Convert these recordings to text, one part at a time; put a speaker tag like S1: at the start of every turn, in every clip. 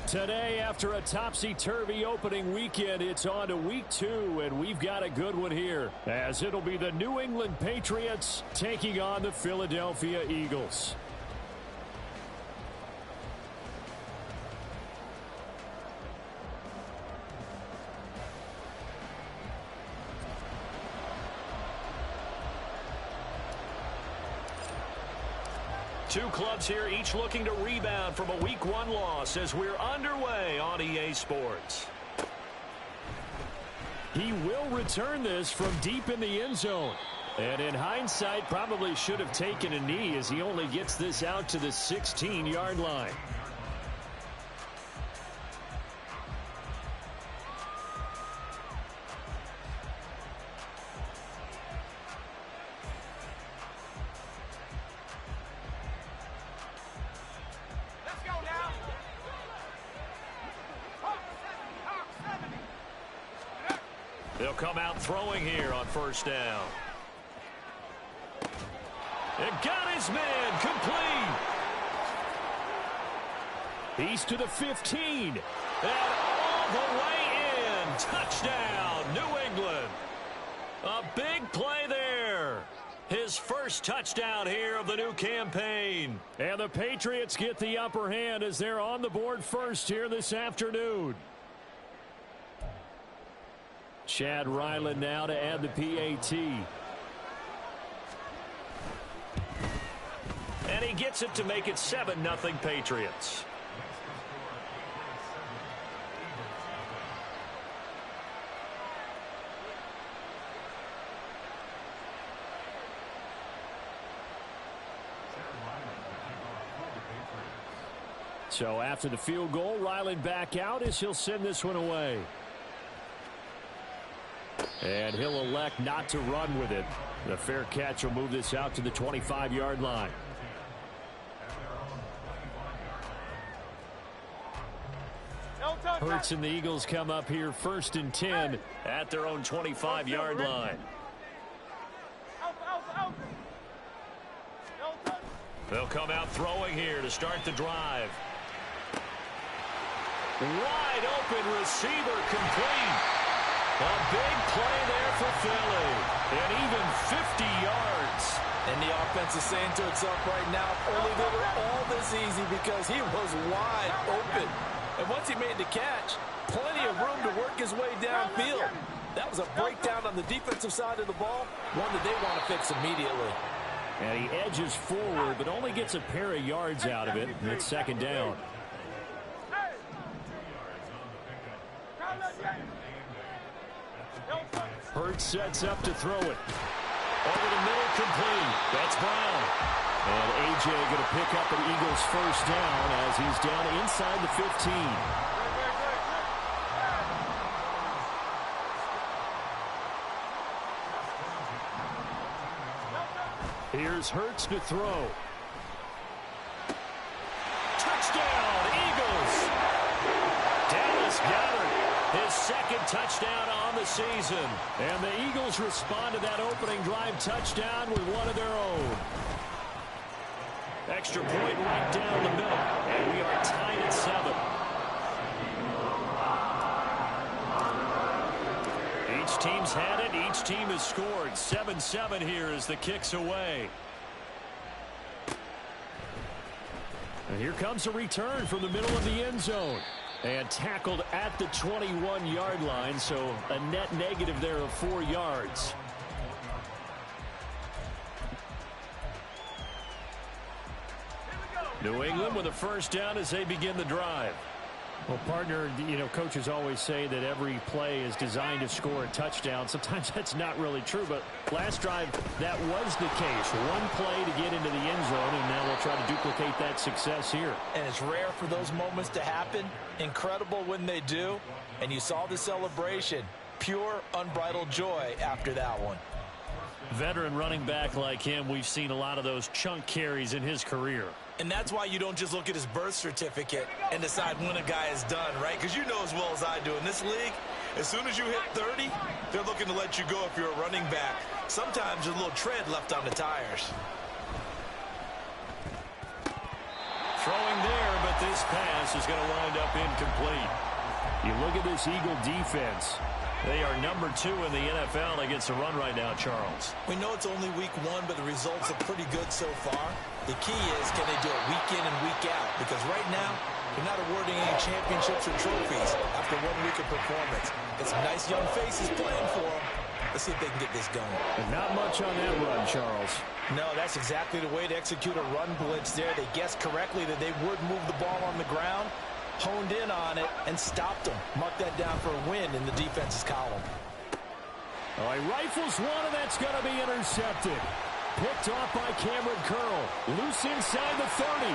S1: Today, after a topsy-turvy opening weekend, it's on to week 2, and we've got a good one here, as it'll be the New England Patriots taking on the Philadelphia Eagles. Two clubs here, each looking to rebound from a Week 1 loss as we're underway on EA Sports. He will return this from deep in the end zone. And in hindsight, probably should have taken a knee as he only gets this out to the 16-yard line. They'll come out throwing here on first down. And got his man complete. He's to the 15. And all the way in. Touchdown, New England. A big play there. His first touchdown here of the new campaign. And the Patriots get the upper hand as they're on the board first here this afternoon. Chad Ryland now to add the PAT. And he gets it to make it 7-0 Patriots. So after the field goal, Ryland back out as he'll send this one away. And he'll elect not to run with it. The fair catch will move this out to the 25-yard line. Hurts and the Eagles come up here 1st and 10 at their own 25-yard line. They'll come out throwing here to start the drive. Wide open receiver complete. A big play there for Philly. And even 50 yards.
S2: And the offense is saying to itself right now, only they were all this easy because he was wide open. And once he made the catch, plenty of room to work his way downfield. That was a breakdown on the defensive side of the ball, one that they want to fix immediately.
S1: And he edges forward, but only gets a pair of yards out of it. And it's 2nd down. Hurts sets up to throw it. Over the middle, complete. That's Brown. And A.J. going to pick up an Eagles first down as he's down inside the 15. Here's Hurts to throw. Touchdown, Eagles! Dallas Goedert, his 2nd touchdown on the season. And the Eagles respond to that opening drive touchdown with one of their own. Extra point right down the middle. And we are tied at 7. Each team's had it. Each team has scored. 7-7 here as the kick's away. And here comes a return from the middle of the end zone. And tackled at the 21-yard line, so a net negative there of 4 yards. New England with a first down as they begin the drive. Well, partner, coaches always say that every play is designed to score a touchdown. Sometimes that's not really true, but last drive, that was the case. One play to get into the end zone, and now they'll try to duplicate that success here.
S2: And it's rare for those moments to happen. Incredible when they do. And you saw the celebration. Pure, unbridled joy after that one.
S1: Veteran running back like him, we've seen a lot of those chunk carries in his career.
S2: And that's why you don't just look at his birth certificate and decide when a guy is done, right? Because you know as well as I do, in this league, as soon as you hit 30, they're looking to let you go if you're a running back. Sometimes there's a little tread left on the tires.
S1: Throwing there, but this pass is going to wind up incomplete. You look at this Eagle defense. They are number 2 in the NFL against the run right now, Charles.
S2: We know it's only week 1, but the results are pretty good so far. The key is, can they do it week in and week out? Because right now, they're not awarding any championships or trophies after 1 week of performance. Got some nice young faces playing for them. Let's see if they can get this going.
S1: And not much on that run, Charles.
S2: No, that's exactly the way to execute a run blitz there. They guessed correctly that they would move the ball on the ground, honed in on it, and stopped them. Mark that down for a win in the defense's column.
S1: All right, rifles one, and that's going to be intercepted. Picked off by Cameron Curl. Loose inside the 30.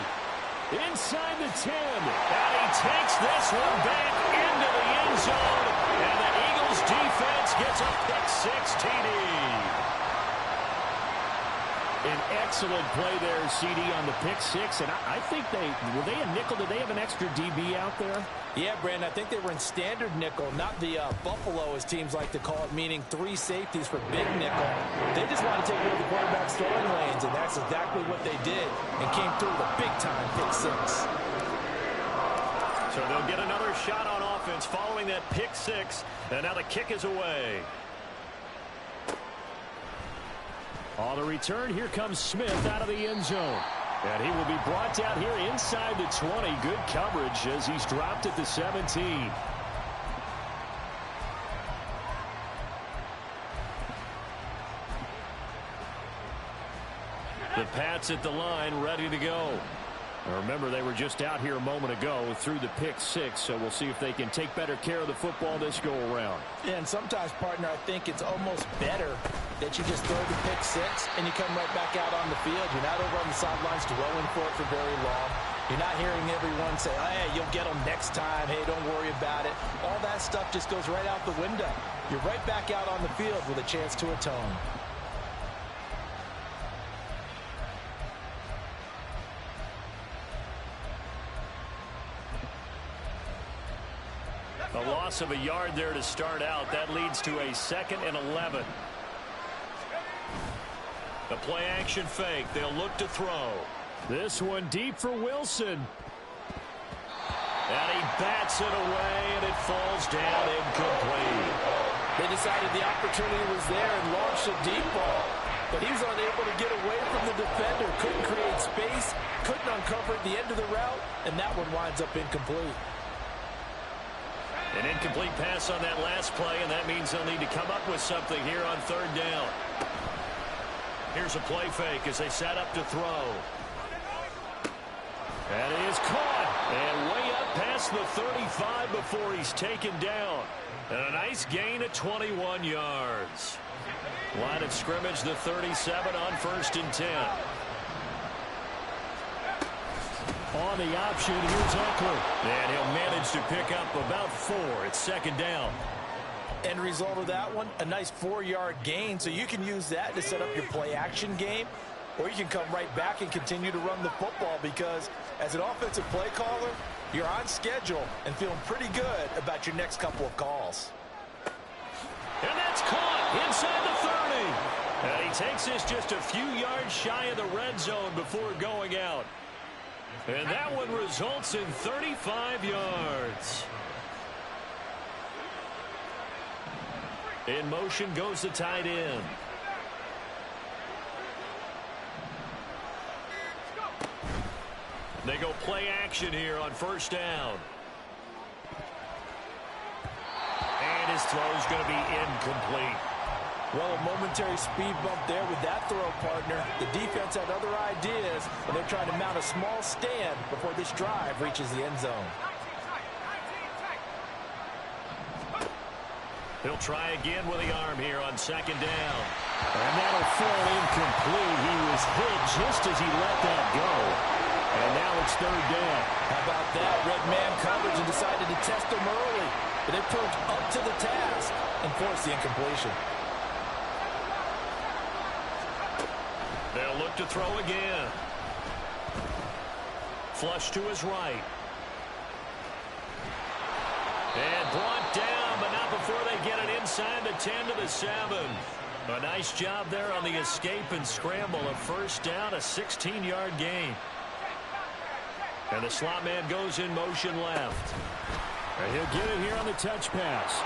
S1: Inside the 10. And he takes this one back into the end zone. And the Eagles defense gets a pick-6 TD. An excellent play there, CD, on the pick-6. And I think were they a nickel? Did they have an extra DB out there?
S2: Yeah, Brandon, I think they were in standard nickel, not the Buffalo, as teams like to call it, meaning 3 safeties for big nickel. They just want to take away the quarterback's throwing lanes, and that's exactly what they did, and came through with a big-time pick-6.
S1: So they'll get another shot on offense following that pick-6, and now the kick is away. On the return, here comes Smith out of the end zone. And he will be brought down here inside the 20. Good coverage as he's dropped at the 17. The Pats at the line, ready to go. Now remember, they were just out here a moment ago through the pick-6, so we'll see if they can take better care of the football this go-around.
S2: Yeah, and sometimes, partner, I think it's almost better that you just throw the pick-6 and you come right back out on the field. You're not over on the sidelines dwelling for it for very long. You're not hearing everyone say, hey, you'll get them next time. Hey, don't worry about it. All that stuff just goes right out the window. You're right back out on the field with a chance to atone.
S1: A loss of a yard there to start out. That leads to a 2nd and 11. The play action fake. They'll look to throw. This one deep for Wilson. And he bats it away, and it falls down incomplete.
S2: They decided the opportunity was there and launched a deep ball. But he was unable to get away from the defender. Couldn't create space. Couldn't uncover the end of the route. And that one winds up incomplete.
S1: An incomplete pass on that last play, and that means they'll need to come up with something here on 3rd down. Here's a play fake as they set up to throw. And he is caught. And way up past the 35 before he's taken down. And a nice gain of 21 yards. Line of scrimmage, the 37 on 1st and 10. On the option, here's Eckler. And he'll manage to pick up about 4. It's 2nd down.
S2: End result of that one, a nice 4-yard gain. So you can use that to set up your play-action game, or you can come right back and continue to run the football because as an offensive play caller, you're on schedule and feeling pretty good about your next couple of calls.
S1: And that's caught inside the 30. And he takes this just a few yards shy of the red zone before going out. And that one results in 35 yards. In motion goes the tight end. They go play action here on 1st down. And his throw is going to be incomplete.
S2: Well, a momentary speed bump there with that throw, partner. The defense had other ideas, and they're trying to mount a small stand before this drive reaches the end zone.
S1: He'll try again with the arm here on 2nd down. And that'll fall incomplete. He was hit just as he let that go. And now it's 3rd down.
S2: How about that? Red man coverage and decided to test him early. But they proved up to the task and forced the incompletion.
S1: They'll look to throw again. Flush to his right. And brought down, but not before they get it inside the 10 to the 7. A nice job there on the escape and scramble. A 1st down, a 16-yard gain. And the slot man goes in motion left. And he'll get it here on the touch pass.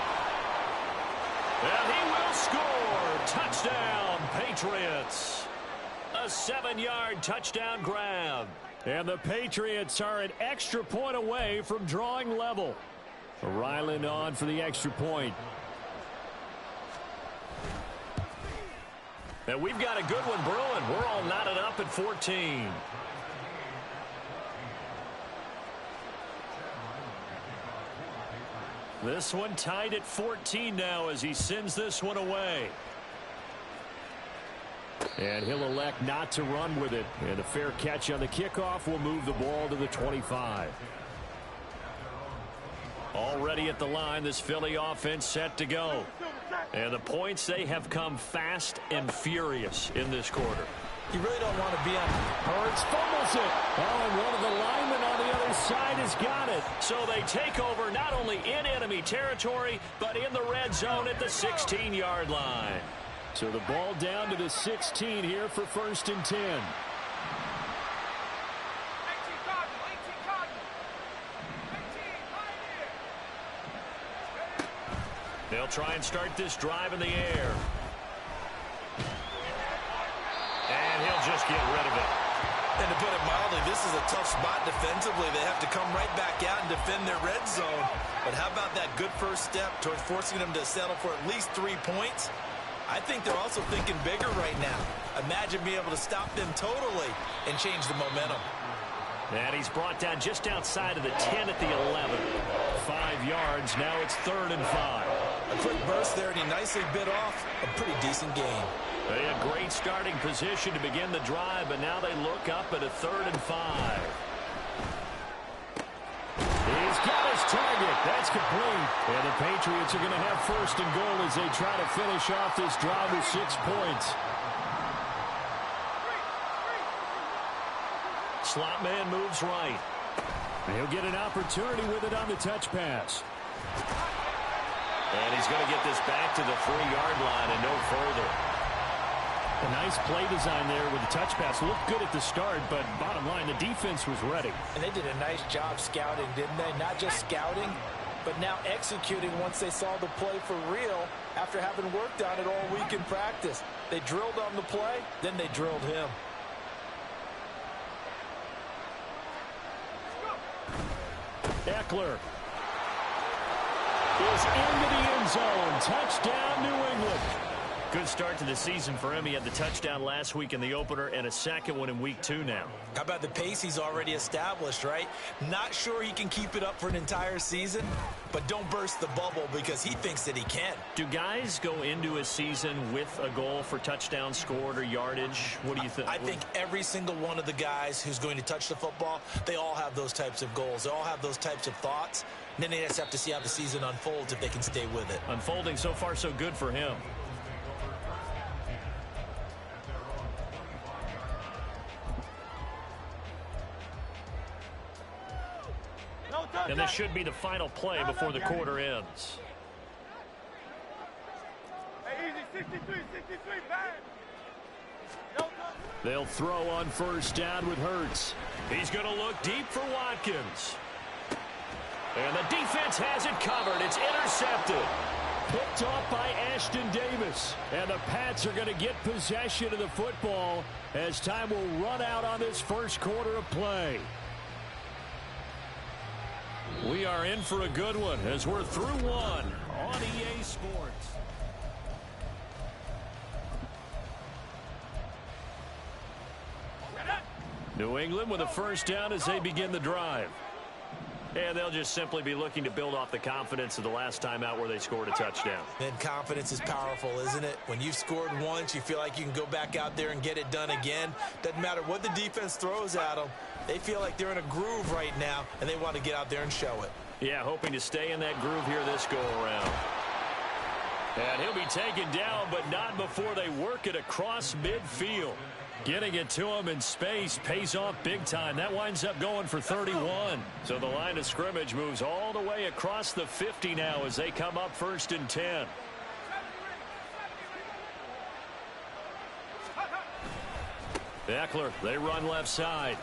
S1: And he will score. Touchdown, Patriots. A 7-yard touchdown grab. And the Patriots are an extra point away from drawing level. Ryland on for the extra point. And we've got a good one brewing. We're all knotted up at 14. This one tied at 14 now as he sends this one away. And he'll elect not to run with it. And a fair catch on the kickoff will move the ball to the 25. Already at the line, this Philly offense set to go. And the points, they have come fast and furious in this quarter.
S2: You really don't want to be on.
S1: Hurts fumbles it. Oh, and one of the linemen on the other side has got it. So they take over not only in enemy territory, but in the red zone at the 16-yard line. So the ball down to the 16 here for 1st and 10. They'll try and start this drive in the air. And he'll just get rid of it.
S2: And to put it mildly, this is a tough spot defensively. They have to come right back out and defend their red zone. But how about that good first step towards forcing them to settle for at least 3 points? I think they're also thinking bigger right now. Imagine being able to stop them totally and change the momentum.
S1: And he's brought down just outside of the 10 at the 11. 5 yards. Now it's 3rd and 5.
S2: A quick burst there, and he nicely bit off a pretty decent game.
S1: They had great starting position to begin the drive, but now they look up at a 3rd and 5. He's got his target. That's complete. And the Patriots are going to have 1st and goal as they try to finish off this drive with 6 points. Slot man moves right. And he'll get an opportunity with it on the touch pass. And he's going to get this back to the 3-yard line and no further. A nice play design there with the touch pass. Looked good at the start, but bottom line, the defense was ready.
S2: And they did a nice job scouting, didn't they? Not just scouting, but now executing once they saw the play for real after having worked on it all week in practice. They drilled on the play, then they drilled him.
S1: Eckler is into the end zone. Touchdown, New England. Good start to the season for him. He had the touchdown last week in the opener and a second one in week 2 now.
S2: How about the pace he's already established, right? Not sure he can keep it up for an entire season, but don't burst the bubble because he thinks that he can.
S1: Do guys go into a season with a goal for touchdown scored or yardage? What do you think?
S2: I think every single one of the guys who's going to touch the football, they all have those types of goals. They all have those types of thoughts. And then they just have to see how the season unfolds if they can stay with it.
S1: Unfolding so far so good for him. And this should be the final play before the quarter ends. They'll throw on 1st down with Hurts. He's going to look deep for Watkins. And the defense has it covered. It's intercepted. Picked off by Ashton Davis. And the Pats are going to get possession of the football as time will run out on this first quarter of play. We are in for a good one as we're through one on EA Sports. New England with a 1st down as they begin the drive. And they'll just simply be looking to build off the confidence of the last time out where they scored a touchdown.
S2: And confidence is powerful, isn't it? When you've scored once, you feel like you can go back out there and get it done again. Doesn't matter what the defense throws at them. They feel like they're in a groove right now, and they want to get out there and show it.
S1: Yeah, hoping to stay in that groove here this go-around. And he'll be taken down, but not before they work it across midfield. Getting it to him in space pays off big time. That winds up going for 31. So the line of scrimmage moves all the way across the 50 now as they come up 1st and 10. Eckler, they run left side.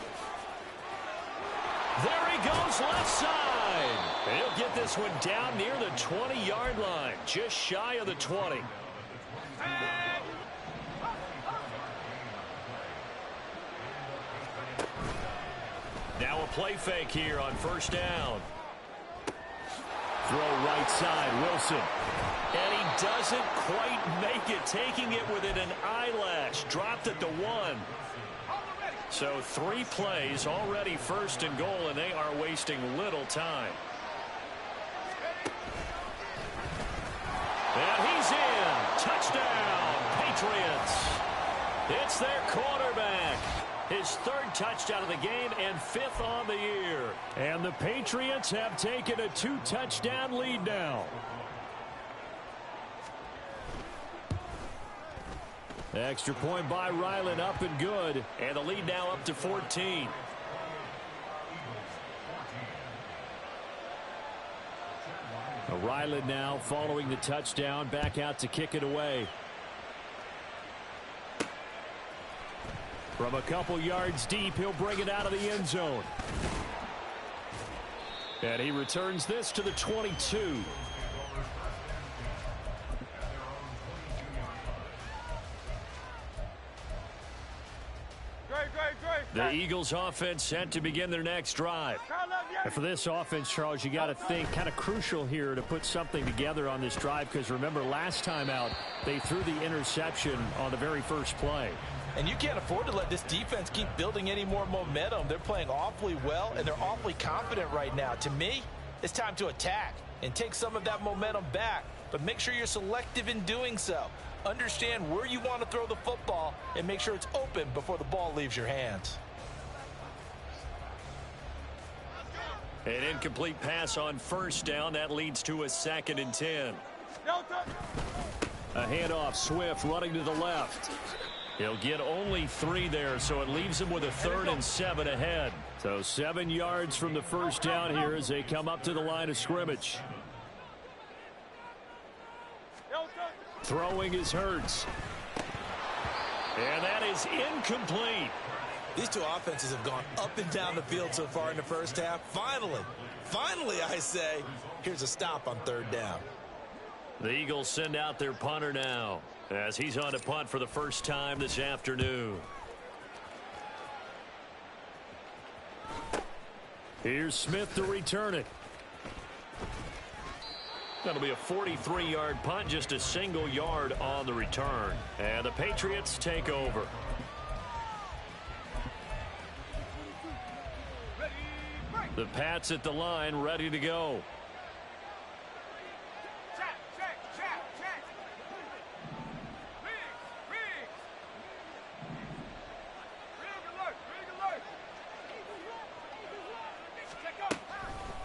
S1: There he goes left side. He'll get this one down near the 20-yard line, just shy of the 20. Now a play fake here on first down. Throw right side, Wilson. And he doesn't quite make it, taking it within an eyelash. Dropped at the 1. So 3 plays, already first and goal, and they are wasting little time. And he's in. Touchdown, Patriots. It's their quarterback. His 3rd touchdown of the game and 5th on the year. And the Patriots have taken a 2-touchdown lead now. Extra point by Ryland, up and good. And the lead now up to 14. Ryland now following the touchdown, back out to kick it away. From a couple yards deep, he'll bring it out of the end zone. And he returns this to the 22. The Eagles offense set to begin their next drive. And for this offense, Charles, you got to think kind of crucial here to put something together on this drive, because remember last time out they threw the interception on the very first play.
S2: And you can't afford to let this defense keep building any more momentum. They're playing awfully well, and they're awfully confident right now. To me, it's time to attack and take some of that momentum back. But make sure you're selective in doing so. Understand where you want to throw the football and make sure it's open before the ball leaves your hands.
S1: An incomplete pass on first down. That leads to a 2nd and 10. A handoff, Swift running to the left. He'll get only 3 there, so it leaves him with a 3rd and 7 ahead. So 7 yards from the first down here as they come up to the line of scrimmage. Throwing is Hurts. And that is incomplete.
S2: These two offenses have gone up and down the field so far in the first half. Finally, I say, here's a stop on 3rd down.
S1: The Eagles send out their punter now, as he's on to punt for the first time this afternoon. Here's Smith to return it. That'll be a 43-yard punt, just a single yard on the return. And the Patriots take over. The Pats at the line, ready to go.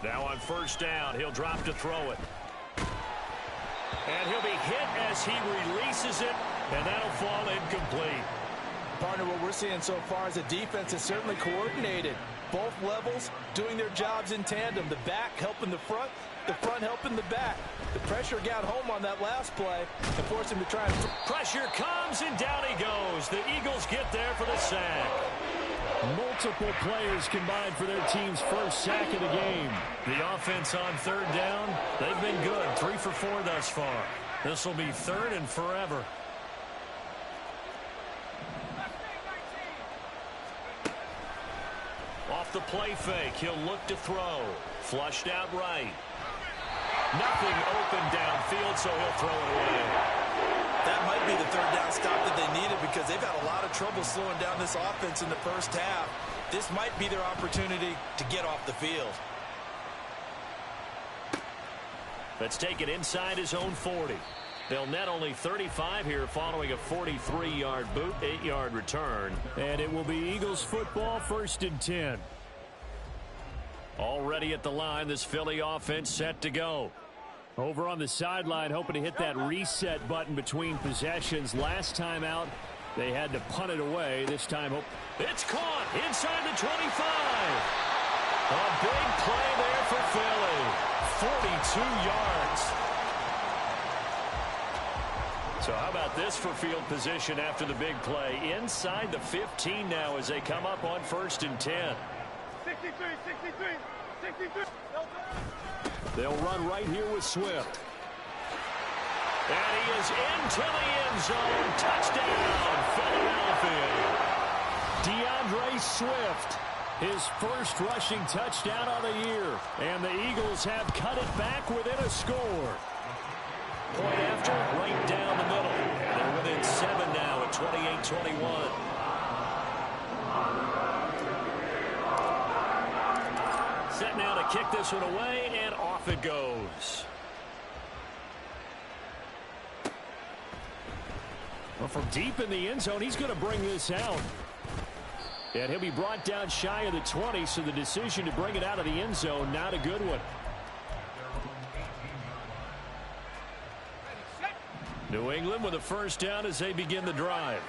S1: Now on first down, he'll drop to throw it. And he'll be hit as he releases it, and that'll fall incomplete.
S2: Partner, what we're seeing so far is the defense is certainly coordinated. Both levels doing their jobs in tandem. The back helping the front helping the back. The pressure got home on that last play and forced him to try and...
S1: Pressure comes, and down he goes. The Eagles get there for the sack. Multiple players combined for their team's first sack of the game. The offense on 3rd down, they've been good. 3 for 4 thus far. This will be 3rd and forever. Off the play fake, he'll look to throw. Flushed out right. Nothing open downfield, so he'll throw it away.
S2: That might be the 3rd down stop that they needed, because they've had a lot of trouble slowing down this offense in the first half. This might be their opportunity to get off the field.
S1: Let's take it inside his own 40. They'll net only 35 here following a 43-yard boot, 8-yard return. And it will be Eagles football, 1st and 10. Already at the line, this Philly offense set to go. Over on the sideline, hoping to hit that reset button between possessions. Last time out, they had to punt it away. This time, it's caught inside the 25. A big play there for Philly. 42 yards. So how about this for field position after the big play? Inside the 15 now as they come up on 1st and 10. They'll run right here with Swift. And he is into the end zone. Touchdown, Philadelphia. DeAndre Swift, his first rushing touchdown of the year. And the Eagles have cut it back within a score. Point after, right down the middle. They're within 7 now at 28-21. Set now to kick this one away, and off it goes. Well, from deep in the end zone, he's going to bring this out. And he'll be brought down shy of the 20, so the decision to bring it out of the end zone, not a good one. New England with a first down as they begin the drive.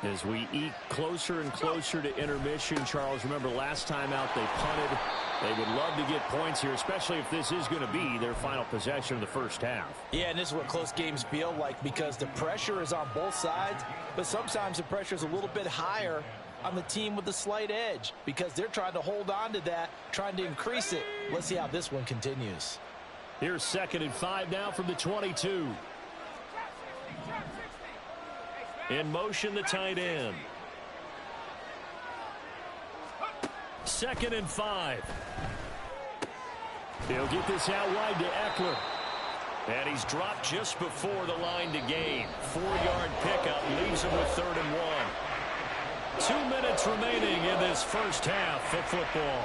S1: As we eke closer and closer to intermission, Charles, remember last time out they punted. They would love to get points here, especially if this is going to be their final possession of the first half.
S2: Yeah, and this is what close games feel like because the pressure is on both sides, but sometimes the pressure is a little bit higher on the team with the slight edge because they're trying to hold on to that, trying to increase it. Let's see how this one continues.
S1: Here's 2nd and 5 now from the 22. In motion, the tight end. 2nd and 5. He'll get this out wide to Eckler. And he's dropped just before the line to gain. 4-yard pickup leaves him with 3rd and 1. 2 minutes remaining in this first half of football.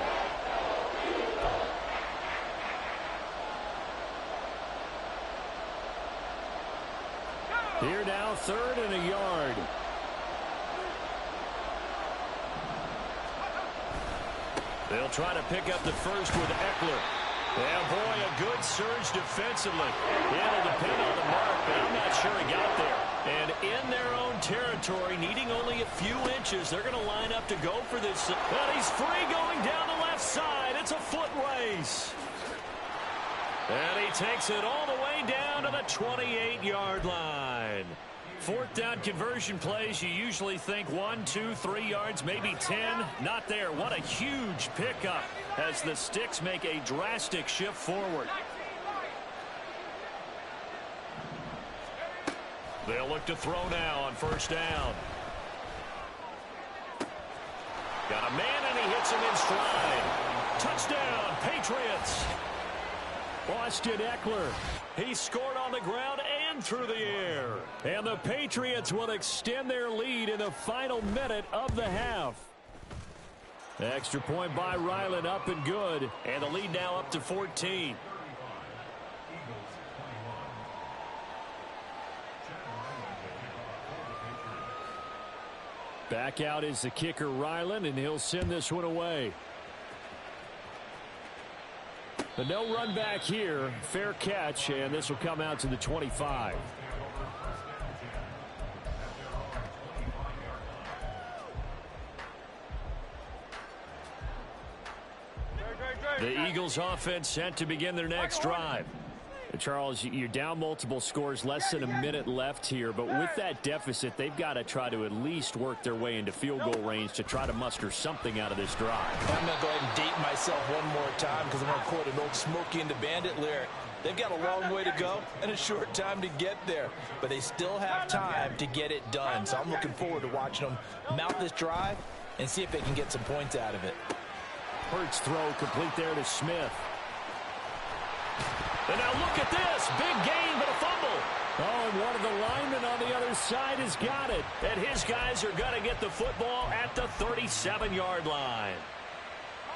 S1: Here now, 3rd and a yard. They'll try to pick up the first with Eckler. Yeah, boy, a good surge defensively. It'll depend on the mark, but I'm not sure he got there. And in their own territory, needing only a few inches, they're going to line up to go for this. But he's free going down the left side. It's a foot race. And he takes it all the way down to the 28-yard line. 4th down conversion plays, you usually think 1, 2, 3 yards, maybe 10. Not there. What a huge pickup as the Sticks make a drastic shift forward. They'll look to throw now on first down. Got a man, and he hits him in stride. Touchdown, Patriots. Austin Eckler. He scored on the ground and through the air. And the Patriots will extend their lead in the final minute of the half. Extra point by Ryland, up and good. And the lead now up to 14. Back out is the kicker, Ryland, and he'll send this one away. But no run back here. Fair catch, and this will come out to the 25. The Eagles offense set to begin their next drive. Charles, you're down multiple scores, less than a minute left here, but with that deficit, they've got to try to at least work their way into field goal range to try to muster something out of this drive.
S2: I'm going to go ahead and date myself one more time because I'm going to quote an old Smokey and the Bandit lyric. They've got a long way to go and a short time to get there, but they still have time to get it done. So I'm looking forward to watching them mount this drive and see if they can get some points out of it.
S1: Hurts throw complete there to Smith. And now look at this. Big gain, but a fumble. Oh, and one of the linemen on the other side has got it. And his guys are going to get the football at the 37-yard line.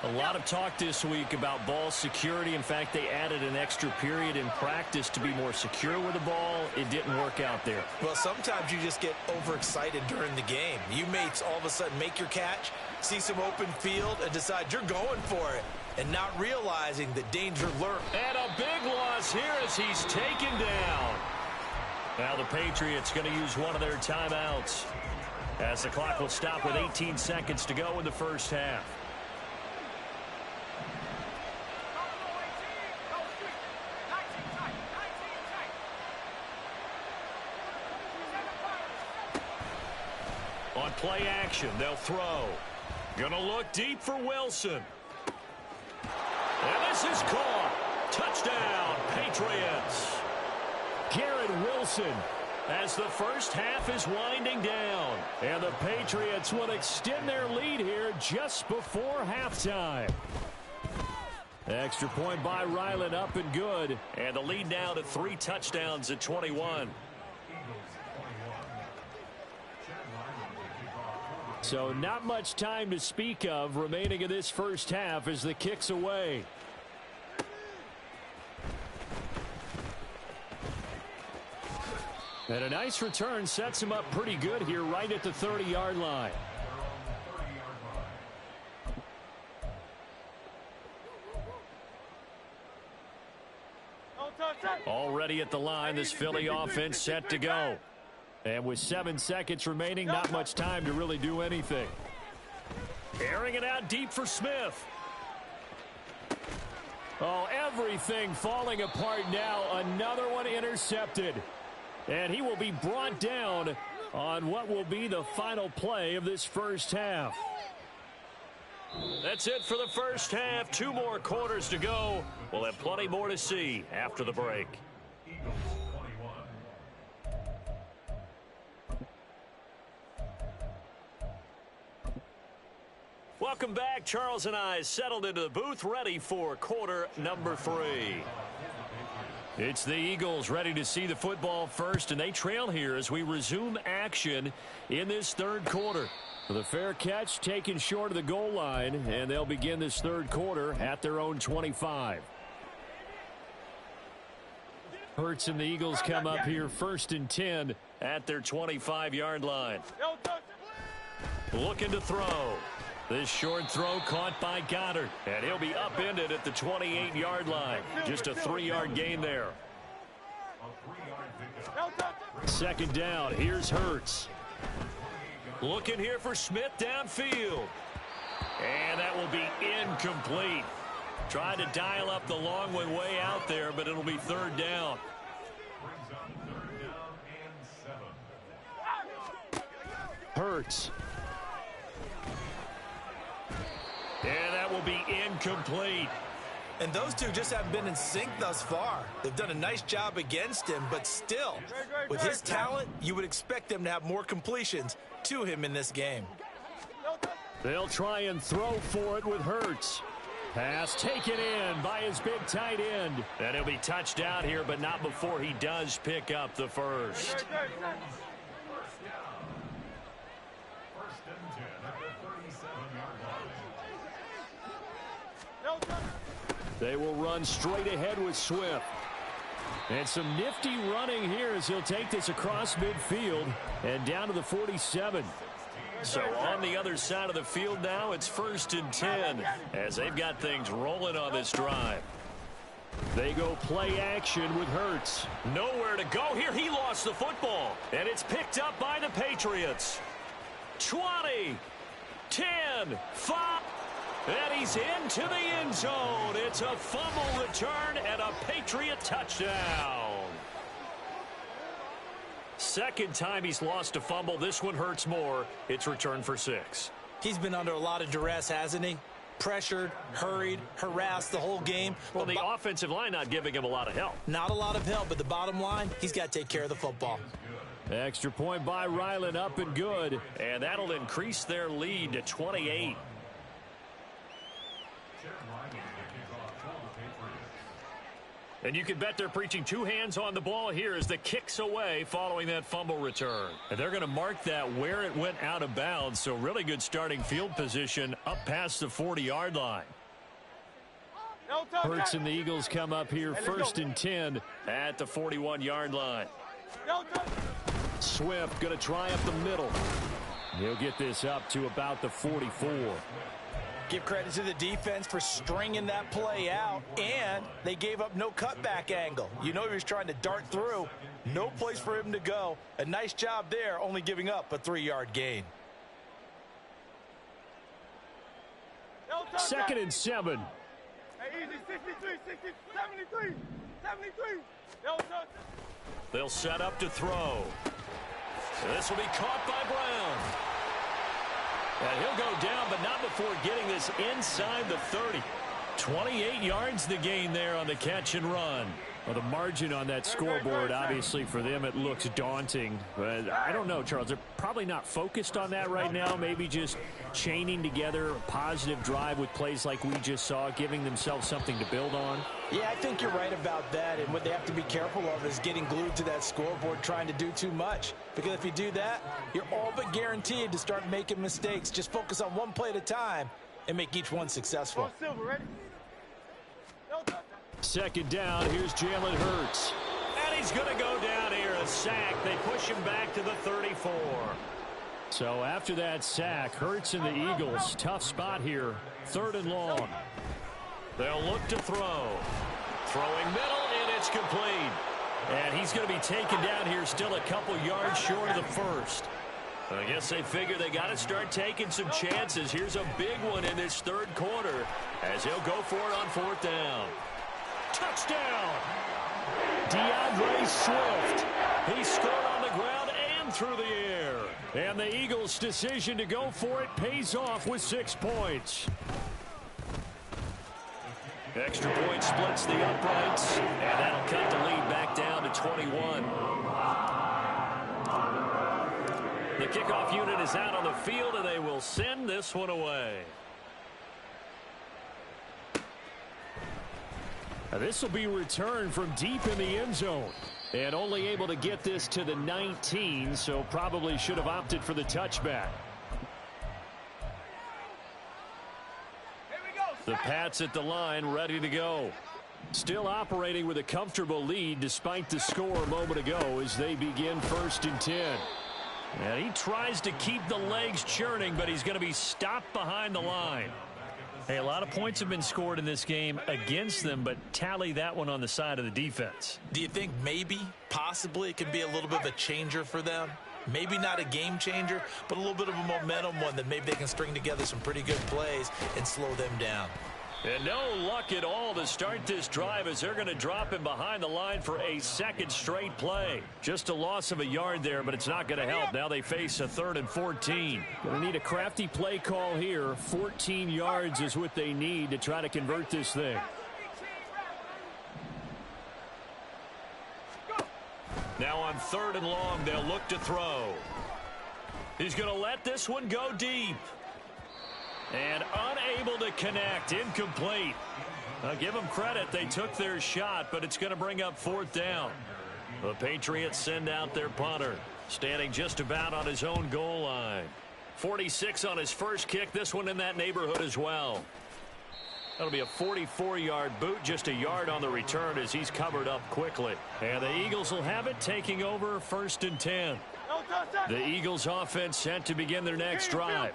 S1: A lot of talk this week about ball security. In fact, they added an extra period in practice to be more secure with the ball. It didn't work out there.
S2: Well, sometimes you just get overexcited during the game. You mates all of a sudden make your catch, see some open field, and decide you're going for it, and not realizing the danger lurks.
S1: And a big loss here as he's taken down. Now the Patriots going to use one of their timeouts as the clock will stop with 18 seconds to go in the first half. On play action, they'll throw. Gonna look deep for Wilson. And this is caught. Touchdown, Patriots. Garrett Wilson as the first half is winding down. And the Patriots will extend their lead here just before halftime. Extra point by Ryland, up and good. And the lead now to 3 touchdowns at 21. So not much time to speak of remaining in this first half as the kick's away. And a nice return sets him up pretty good here right at the 30-yard line. Already at the line, this Philly offense set to go. And with 7 seconds remaining, not much time to really do anything. Airing it out deep for Smith. Oh, everything falling apart now. Another one intercepted. And he will be brought down on what will be the final play of this first half. That's it for the first half. 2 more quarters to go. We'll have plenty more to see after the break. Welcome back. Charles and I settled into the booth, ready for quarter number 3. It's the Eagles ready to see the football first, and they trail here as we resume action in this third quarter. The fair catch taken short of the goal line, and they'll begin this third quarter at their own 25. Hurts and the Eagles come up here 1st and 10 at their 25-yard line. Looking to throw. This short throw caught by Goddard, and he'll be upended at the 28-yard line. Just a 3-yard gain there. 2nd down. Here's Hurts. Looking here for Smith downfield. And that will be incomplete. Tried to dial up the long one way out there, but it'll be 3rd down. Hurts. And that will be incomplete.
S2: And those two just haven't been in sync thus far. They've done a nice job against him, but still, with his talent, you would expect them to have more completions to him in this game.
S1: They'll try and throw for it with Hurts. Pass taken in by his big tight end. And he'll be touched out here, but not before he does pick up the first. They will run straight ahead with Swift. And some nifty running here as he'll take this across midfield and down to the 47. So on the other side of the field now, it's 1st and 10 as they've got things rolling on this drive. They go play action with Hurts. Nowhere to go here. He lost the football. And it's picked up by the Patriots. 20, 10, 5. And he's into the end zone. It's a fumble return and a Patriot touchdown. 2nd time he's lost a fumble. This one hurts more. It's returned for 6.
S2: He's been under a lot of duress, hasn't he? Pressured, hurried, harassed the whole game.
S1: Well, the offensive line not giving him a lot of help.
S2: Not a lot of help, but the bottom line, he's got to take care of the football.
S1: Extra point by Ryland, up and good. And that'll increase their lead to 28. And you can bet they're preaching 2 hands on the ball here as the kick's away following that fumble return. And they're going to mark that where it went out of bounds. So really good starting field position up past the 40-yard line. Hurts and the Eagles come up here 1st and 10 at the 41-yard line. Swift going to try up the middle. He'll get this up to about the 44.
S2: Give credit to the defense for stringing that play out, and they gave up no cutback angle. You know he was trying to dart through. No place for him to go. A nice job there, only giving up a 3-yard gain.
S1: 2nd and 7.
S3: Hey, easy, 63, 60, 73, 73.
S1: They'll set up to throw. This will be caught by Brown. And he'll go down, but not before getting this inside the 30. 28 yards to gain there on the catch and run. Well, the margin on that scoreboard, obviously, for them, it looks daunting. But I don't know, Charles. They're probably not focused on that right now. Maybe just chaining together a positive drive with plays like we just saw, giving themselves something to build on.
S2: Yeah, I think you're right about that. And what they have to be careful of is getting glued to that scoreboard, trying to do too much. Because if you do that, you're all but guaranteed to start making mistakes. Just focus on one play at a time and make each one successful.
S1: Second down, here's Jalen Hurts. And he's going to go down here, a sack. They push him back to the 34. So after that sack, Hurts and the Eagles, tough spot here, 3rd and long. They'll look to throw. Throwing middle, and it's complete. And he's going to be taken down here, still a couple yards short of the first. I guess they figure they got to start taking some chances. Here's a big one in this 3rd quarter as he'll go for it on 4th down. Touchdown! DeAndre Swift. He scored on the ground and through the air. And the Eagles' decision to go for it pays off with 6 points. Extra point splits the uprights, and that'll cut the lead back down to 21. The kickoff unit is out on the field, and they will send this one away. This will be returned from deep in the end zone. And only able to get this to the 19, so probably should have opted for the touchback. The Pats at the line, ready to go. Still operating with a comfortable lead despite the score a moment ago as they begin 1st and 10. And he tries to keep the legs churning, but he's going to be stopped behind the line. Hey, a lot of points have been scored in this game against them, but tally that one on the side of the defense.
S2: Do you think maybe, possibly, it could be a little bit of a changer for them? Maybe not a game changer, but a little bit of a momentum one that maybe they can string together some pretty good plays and slow them down.
S1: And no luck at all to start this drive as they're going to drop him behind the line for a 2nd straight play. Just a loss of a yard there, but it's not going to help. Now they face a 3rd and 14. Going to need a crafty play call here. 14 yards is what they need to try to convert this thing. Now on 3rd and long, they'll look to throw. He's going to let this one go deep. And unable to connect, incomplete. I'll give them credit. They took their shot, but it's going to bring up 4th down. The Patriots send out their punter, standing just about on his own goal line. 46 on his first kick, this one in that neighborhood as well. That'll be a 44-yard boot, just a yard on the return as he's covered up quickly. And the Eagles will have it, taking over 1st and 10. The Eagles offense set to begin their next drive.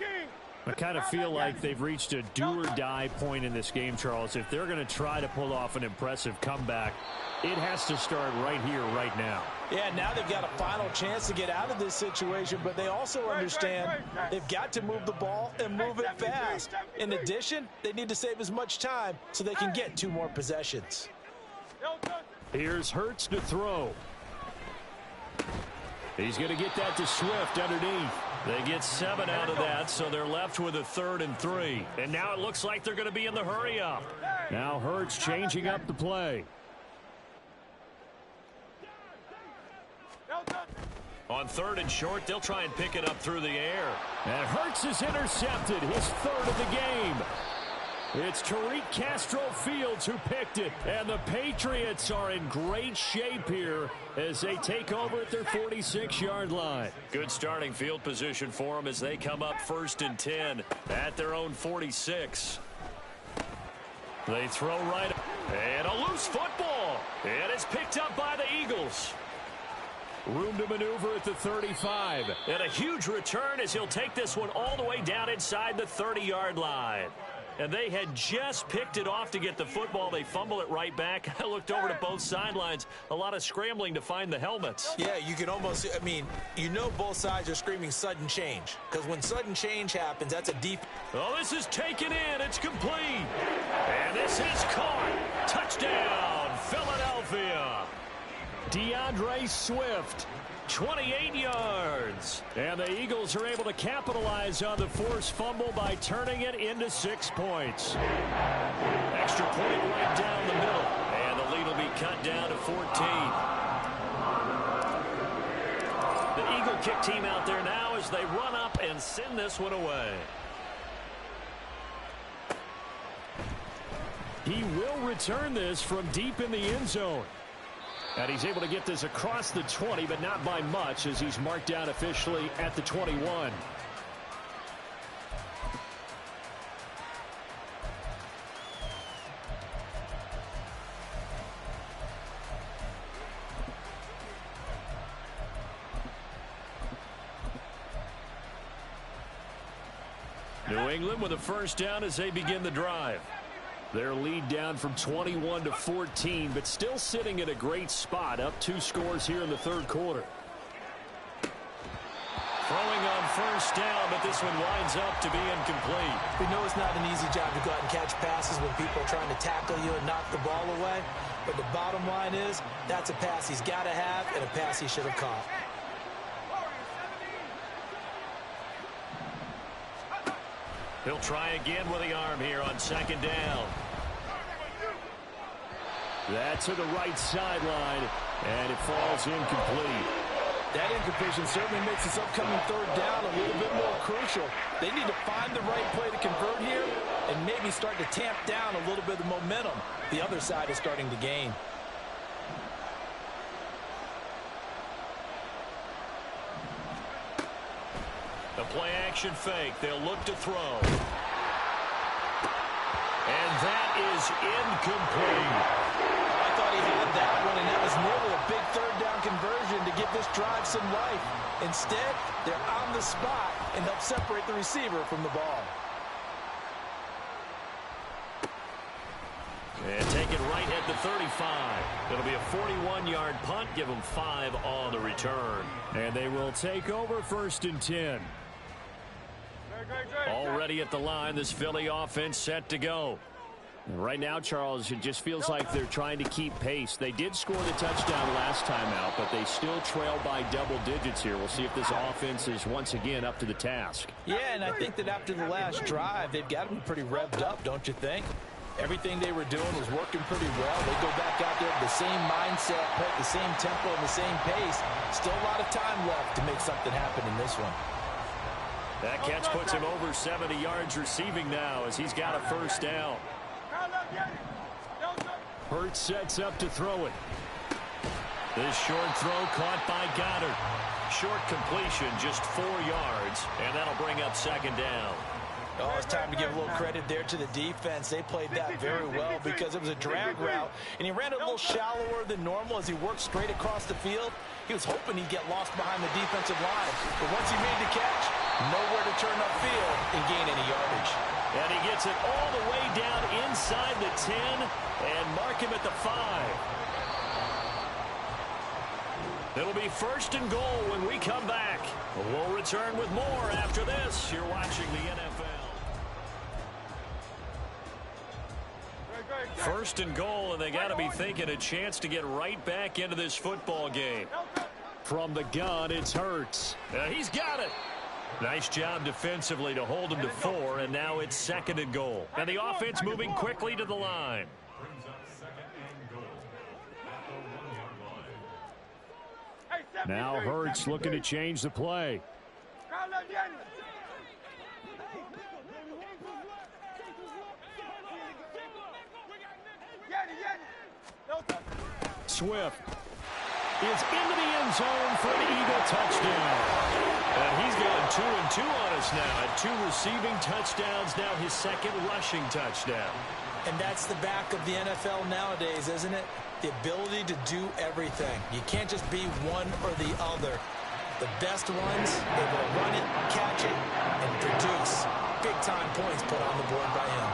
S1: I kind of feel like they've reached a do-or-die point in this game, Charles. If they're going to try to pull off an impressive comeback, it has to start right here, right now.
S2: Yeah, now they've got a final chance to get out of this situation, but they also understand they've got to move the ball and move it fast. In addition, they need to save as much time so they can get 2 more possessions.
S1: Here's Hurts to throw. He's going to get that to Swift underneath. They get 7 out of that, so they're left with a 3rd and 3. And now it looks like they're going to be in the hurry-up. Now Hurts changing up the play. On 3rd and short, they'll try and pick it up through the air. And Hurts is intercepted, his 3rd of the game. It's Tariq Castro-Fields who picked it, and the Patriots are in great shape here as they take over at their 46-yard line. Good starting field position for them as they come up 1st and 10 at their own 46. They throw right, and a loose football, and it's picked up by the Eagles. Room to maneuver at the 35. And a huge return as he'll take this one all the way down inside the 30-yard line. And they had just picked it off to get the football. They fumble it right back. I looked over to both sidelines. A lot of scrambling to find the helmets.
S2: Yeah, you can almost, I mean, you know both sides are screaming sudden change. Because when sudden change happens, that's a deep.
S1: Oh, this is taken in. It's complete. And this is caught. Touchdown, Philadelphia. DeAndre Swift 28 yards. And the Eagles are able to capitalize on the forced fumble by turning it into 6 points. Extra point right down the middle. And the lead will be cut down to 14. The Eagle kick team out there now as they run up and send this one away. He will return this from deep in the end zone. And he's able to get this across the 20, but not by much as he's marked down officially at the 21. New England with a first down as they begin the drive. Their lead down from 21 to 14, but still sitting at a great spot, up 2 scores here in the third quarter. Throwing on first down, but this one winds up to be incomplete.
S2: We know it's not an easy job to go out and catch passes when people are trying to tackle you and knock the ball away. But the bottom line is, that's a pass he's got to have and a pass he should have caught.
S1: He'll try again with the arm here on second down. That's to the right sideline, and it falls incomplete.
S2: That incompletion certainly makes this upcoming third down a little bit more crucial. They need to find the right play to convert here and maybe start to tamp down a little bit of the momentum the other side is starting to gain.
S1: The play action fake. They'll look to throw. And that is incomplete.
S2: I thought he had that one, and that was nearly a big third down conversion to give this drive some life. Instead, they're on the spot and help separate the receiver from the ball.
S1: And take it right at the 35. It'll be a 41-yard punt. Give them 5 on the return. And they will take over 1st and 10. Already at the line, this Philly offense set to go. Right now, Charles, it just feels like they're trying to keep pace. They did score the touchdown last time out, but they still trail by double digits here. We'll see if this offense is once again up to the task.
S2: Yeah, and I think that after the last drive, they've got to be pretty revved up, don't you think? Everything they were doing was working pretty well. They go back out there with the same mindset, play at the same tempo and the same pace. Still a lot of time left to make something happen in this one.
S1: That catch puts him over 70 yards receiving now as he's got a first down. Hurts sets up to throw it. This short throw caught by Goddard. Short completion, just 4 yards, and that'll bring up second down.
S2: Oh, it's time to give a little credit there to the defense. They played that very well because it was a drag route, and he ran a little shallower than normal as he worked straight across the field. He was hoping he'd get lost behind the defensive line, but once he made the catch, nowhere to turn upfield and gain any yardage.
S1: And he gets it all the way down inside the 10 and mark him at the 5. It'll be 1st and goal when we come back. We'll return with more after this. You're watching the NFL. 1st and goal, and they got to be thinking a chance to get right back into this football game. From the gun, it's Hurts. He's got it. Nice job defensively to hold him to 4, and now it's 2nd and goal. And the offense moving quickly to the line. Now Hurts looking to change the play. Swift is into the end zone for an Eagle touchdown. And he's gone 2 and 2 on us now. At 2 receiving touchdowns, now his 2nd rushing touchdown.
S2: And that's the back of the NFL nowadays, isn't it? The ability to do everything. You can't just be one or the other. The best ones, able to run it, catch it, and produce big-time points put on the board by him.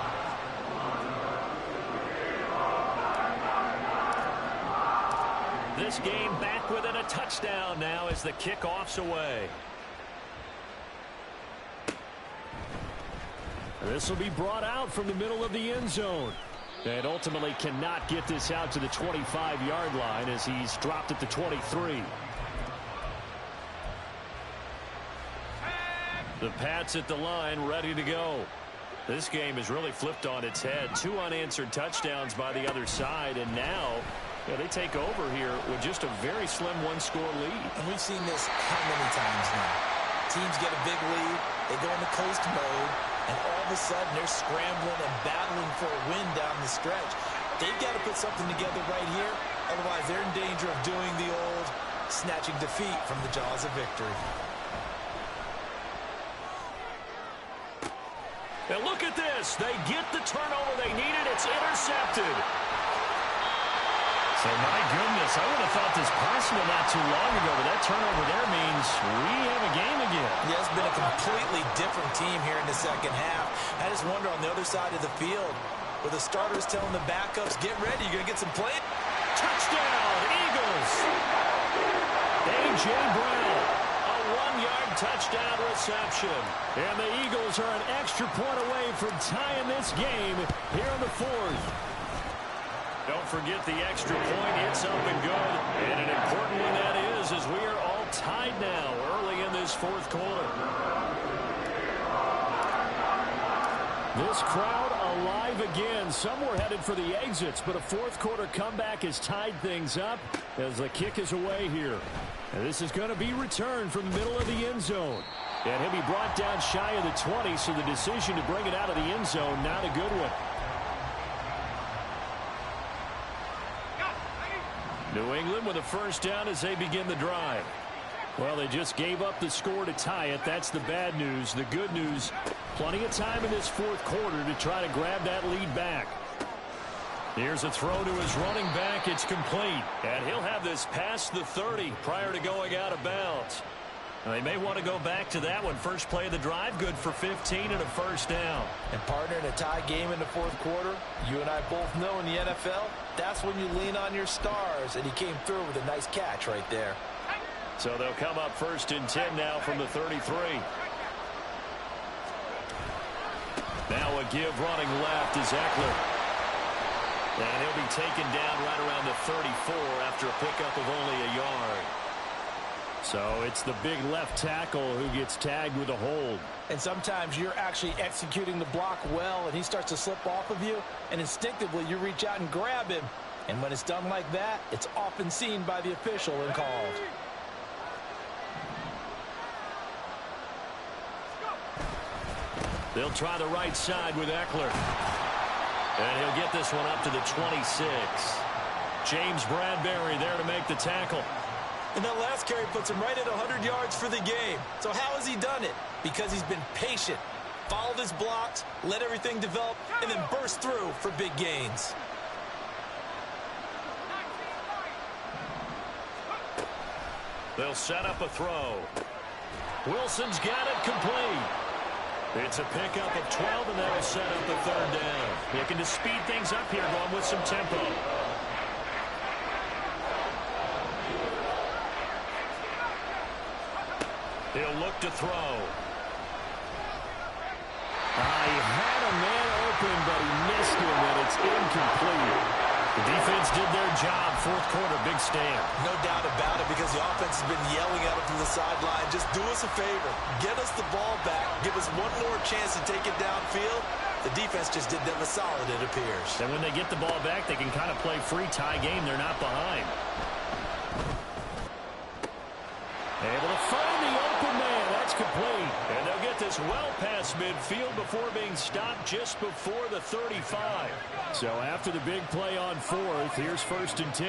S1: This game back within a touchdown now as the kickoff's away. This will be brought out from the middle of the end zone. And ultimately cannot get this out to the 25-yard line as he's dropped at the 23. The Pats at the line, ready to go. This game is really flipped on its head. 2 unanswered touchdowns by the other side, and now they take over here with just a very slim one-score lead.
S2: And we've seen this how many times now? Teams get a big lead, they go into coast mode, and all of a sudden they're scrambling and battling for a win down the stretch. They've got to put something together right here, otherwise they're in danger of doing the old snatching defeat from the jaws of victory.
S1: And look at this. They get the turnover they needed. It's intercepted. So, my goodness, I would have thought this possible not too long ago, but that turnover there means we have a game again.
S2: Yeah, it's been a completely different team here in the second half. I just wonder on the other side of the field, where the starters telling the backups, get ready, you're going to get some play.
S1: Touchdown, Eagles. A.J. Brown. 1-yard touchdown reception. And the Eagles are an extra point away from tying this game here in the 4th. Don't forget the extra point. It's up and good. And an important one that is, as we are all tied now early in this 4th quarter. This crowd alive again. Some were headed for the exits, but a 4th quarter comeback has tied things up as the kick is away here. And this is going to be returned from the middle of the end zone. And he'll be brought down shy of the 20, so the decision to bring it out of the end zone, not a good one. New England with a first down as they begin the drive. Well, they just gave up the score to tie it. That's the bad news. The good news, plenty of time in this 4th quarter to try to grab that lead back. Here's a throw to his running back. It's complete. And he'll have this past the 30 prior to going out of bounds. And they may want to go back to that one. First play of the drive, good for 15 and a first down.
S2: And partner, in a tie game in the 4th quarter, you and I both know in the NFL, that's when you lean on your stars. And he came through with a nice catch right there.
S1: So they'll come up 1st and 10 now from the 33. Now a give running left is Eckler. And he'll be taken down right around the 34 after a pickup of only a yard. So it's the big left tackle who gets tagged with a hold.
S2: And sometimes you're actually executing the block well, and he starts to slip off of you, and instinctively you reach out and grab him. And when it's done like that, it's often seen by the official and called.
S1: They'll try the right side with Eckler. And he'll get this one up to the 26. James Bradbury there to make the tackle.
S2: And that last carry puts him right at 100 yards for the game. So how has he done it? Because he's been patient, followed his blocks, let everything develop, and then burst through for big gains.
S1: They'll set up a throw. Wilson's got it complete. It's a pickup of 12, and that'll set up the 3rd down. Looking to speed things up here, going with some tempo. He'll look to throw. He had a man open, but he missed him, and it's incomplete. The defense did their job. 4th quarter, big stand.
S2: No doubt about it, because the offense has been yelling at him from the sideline. Just do us a favor. Get us the ball back. Give us one more chance to take it downfield. The defense just did them a solid, it appears.
S1: And when they get the ball back, they can kind of play free tie game. They're not behind. Able to find the open man. That's complete. And they'll get this well past midfield before being stopped just before the 35. So after the big play on 4th, here's 1st and 10.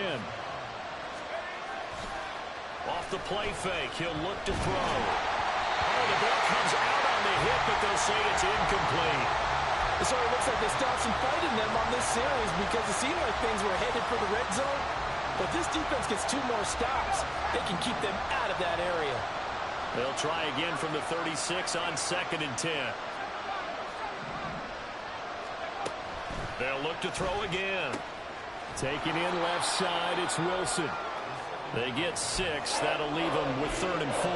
S1: Off the play fake, he'll look to throw. Oh, the ball comes out on the hit, but they'll say it's incomplete.
S2: It sort of looks like they stopped some fight in them on this series, because it seemed like things were headed for the red zone. But this defense gets 2 more stops. They can keep them out of that area.
S1: They'll try again from the 36 on 2nd and 10. They'll look to throw again. Taking in left side, it's Wilson. They get 6. That'll leave them with 3rd and 4.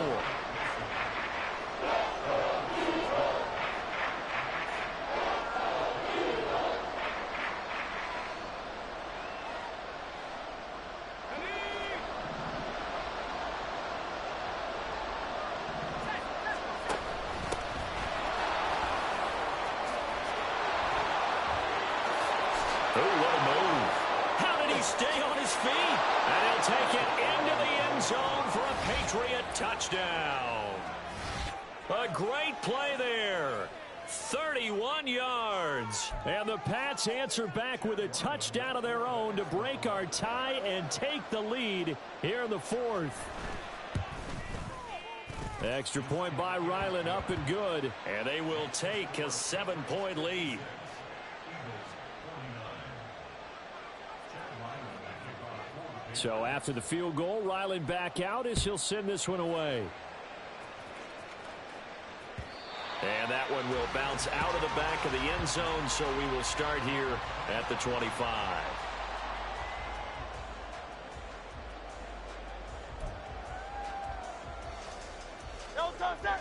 S1: stay on his feet. And he'll take it into the end zone for a Patriot touchdown. A great play there. 31 yards. And the Pats answer back with a touchdown of their own to break our tie and take the lead here in the fourth. Extra point by Ryland, up and good. And they will take a 7-point lead. So after the field goal, Ryland back out as he'll send this one away. And that one will bounce out of the back of the end zone, so we will start here at the 25.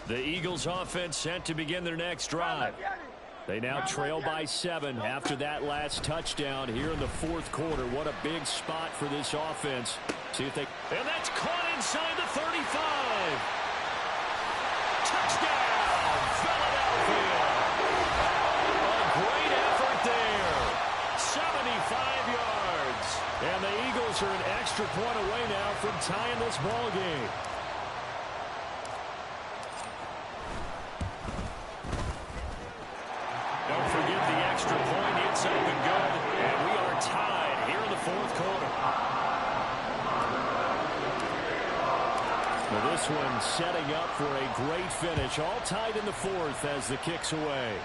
S1: The Eagles offense set to begin their next drive. They now trail by 7 after that last touchdown here in the fourth quarter. What a big spot for this offense. See if they... And that's caught inside the 35. Touchdown, Philadelphia. A great effort there. 75 yards. And the Eagles are an extra point away now from tying this ball game. Don't forget the extra point. It's up and good. And we are tied here in the fourth quarter. Now this one setting up for a great finish. All tied in the fourth as the kick's away.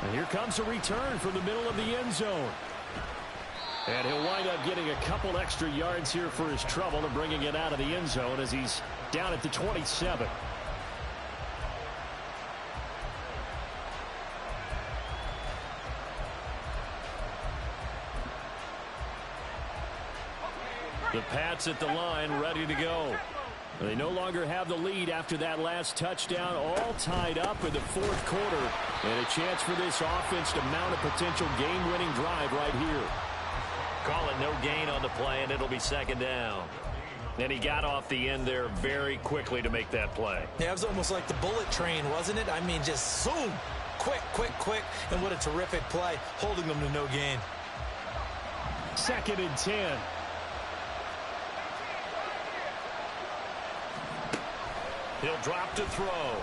S1: And here comes a return from the middle of the end zone. And he'll wind up getting a couple extra yards here for his trouble and bringing it out of the end zone as he's down at the 27. The Pats at the line, ready to go. They no longer have the lead after that last touchdown, all tied up in the fourth quarter. And a chance for this offense to mount a potential game-winning drive right here. Call it no gain on the play, and it'll be second down. And he got off the end there very quickly to make that play.
S2: Yeah, it was almost like the bullet train, wasn't it? I mean, just zoom. Quick, quick, quick. And what a terrific play, holding them to no gain.
S1: 2nd and 10. He'll drop to throw.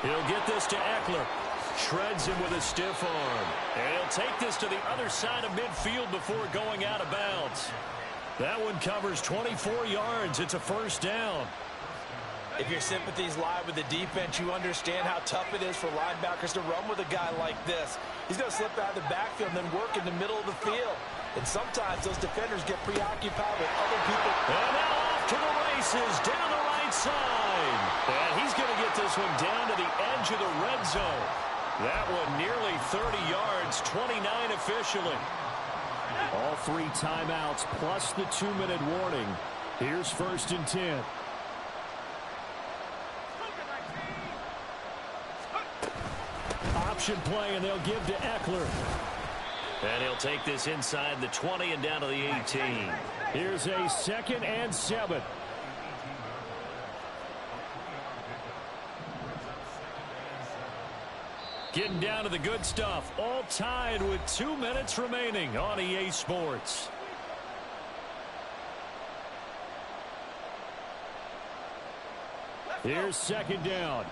S1: He'll get this to Eckler. Shreds him with a stiff arm. And he'll take this to the other side of midfield before going out of bounds. That one covers 24 yards. It's a first down.
S2: If your sympathies lie with the defense, you understand how tough it is for linebackers to run with a guy like this. He's going to slip out of the backfield and then work in the middle of the field. And sometimes those defenders get preoccupied with other people.
S1: And now off to the races, down the right side. And he's going to get this one down to the edge of the red zone. That one nearly 30 yards, 29 officially. All 3 timeouts plus the 2-minute warning. Here's 1st and 10. Option play, and they'll give to Eckler. And he'll take this inside the 20 and down to the 18. Here's a 2nd and 7. Getting down to the good stuff. All tied with 2 minutes remaining on EA Sports. Here's 2nd down.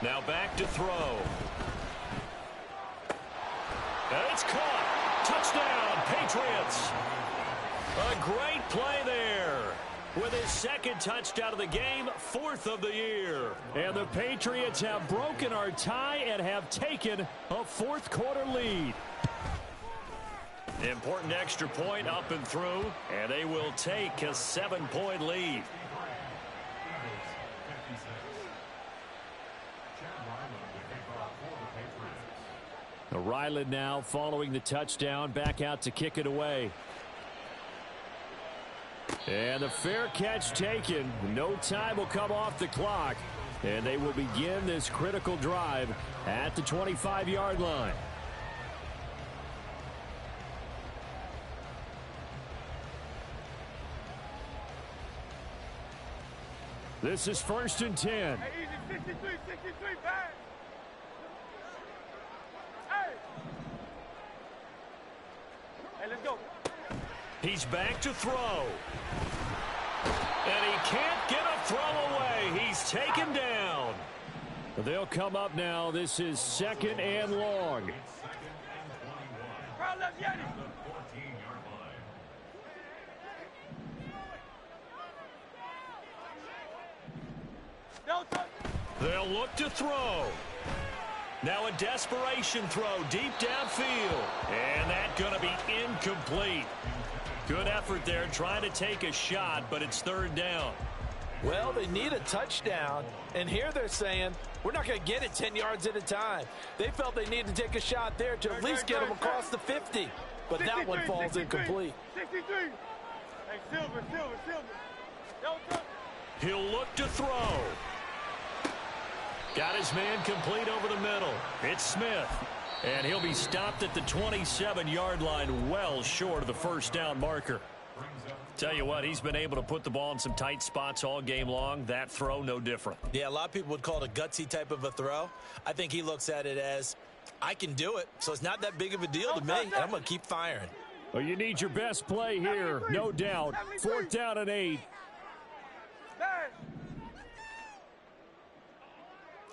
S1: Now back to throw. And it's caught. Touchdown, Patriots. A great play there. With his 2nd touchdown of the game, 4th of the year. And the Patriots have broken our tie and have taken a 4th quarter lead. Important extra point up and through, and they will take a 7-point lead. Ryland now following the touchdown, back out to kick it away. And the fair catch taken. No time will come off the clock. And they will begin this critical drive at the 25-yard line. This is 1st and 10.
S3: Hey, easy, 63, 63, back. Hey. Hey, let's go.
S1: He's back to throw. And he can't get a throw away. He's taken down. They'll come up now. This is 2nd and long.
S3: Crowd left, Yeti.
S1: They'll look to throw. Now a desperation throw deep downfield. And that's going to be incomplete. Good effort there trying to take a shot, but it's 3rd down.
S2: Well, they need a touchdown, and here they're saying, we're not going to get it 10 yards at a time. They felt they needed to take a shot there to at least get them across the 50, but that one falls incomplete.
S3: 63. Hey, Silver.
S1: He'll look to throw. Got his man complete over the middle. It's Smith. And he'll be stopped at the 27-yard line, well short of the 1st down marker. Tell you what, he's been able to put the ball in some tight spots all game long. That throw, no different.
S4: Yeah, a lot of people would call it a gutsy type of a throw. I think he looks at it as, I can do it, so it's not that big of a deal to me, and I'm going to keep firing.
S1: Well, you need your best play here, no doubt. 4th down and 8.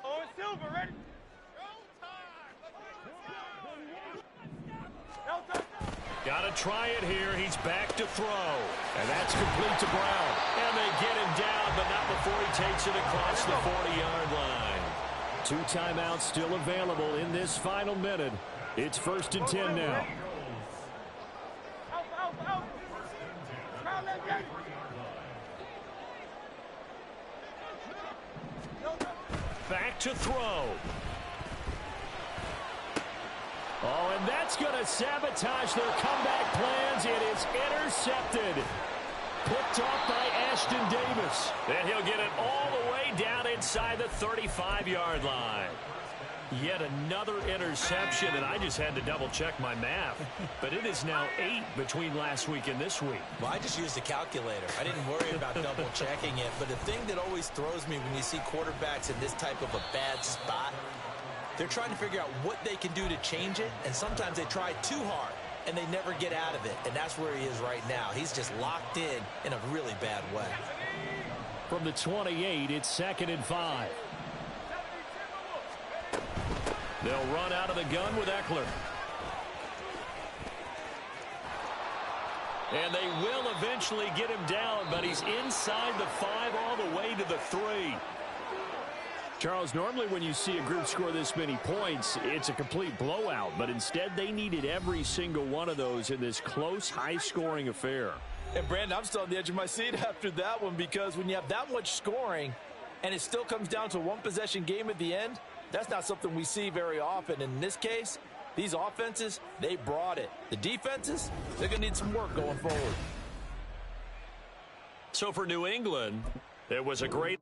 S3: Oh, it's Silver, ready?
S1: Got to try it here. He's back to throw. And that's complete to Brown. And they get him down, but not before he takes it across the 40-yard line. 2 timeouts still available in this final minute. It's 1st and 10 now.
S3: Out. Crowd left, Yeti.
S1: Back to throw. Oh, and that's going to sabotage their comeback plans. It is intercepted. Picked off by Ashton Davis. And he'll get it all the way down inside the 35-yard line. Yet another interception, and I just had to double-check my math. But it is now 8 between last week and this week.
S4: Well, I just used a calculator. I didn't worry about double-checking it. But the thing that always throws me when you see quarterbacks in this type of a bad spot, they're trying to figure out what they can do to change it, and sometimes they try too hard, and they never get out of it. And that's where he is right now. He's just locked in a really bad way.
S1: From the 28, it's 2nd and 5. They'll run out of the gun with Eckler. And they will eventually get him down, but he's inside the 5 all the way to the 3. Charles, normally when you see a group score this many points, it's a complete blowout. But instead, they needed every single one of those in this close, high-scoring affair.
S2: And, Brandon, I'm still on the edge of my seat after that one, because when you have that much scoring and it still comes down to a one-possession game at the end, that's not something we see very often. In this case, these offenses, they brought it. The defenses, they're going to need some work going forward.
S1: So for New England, it was a great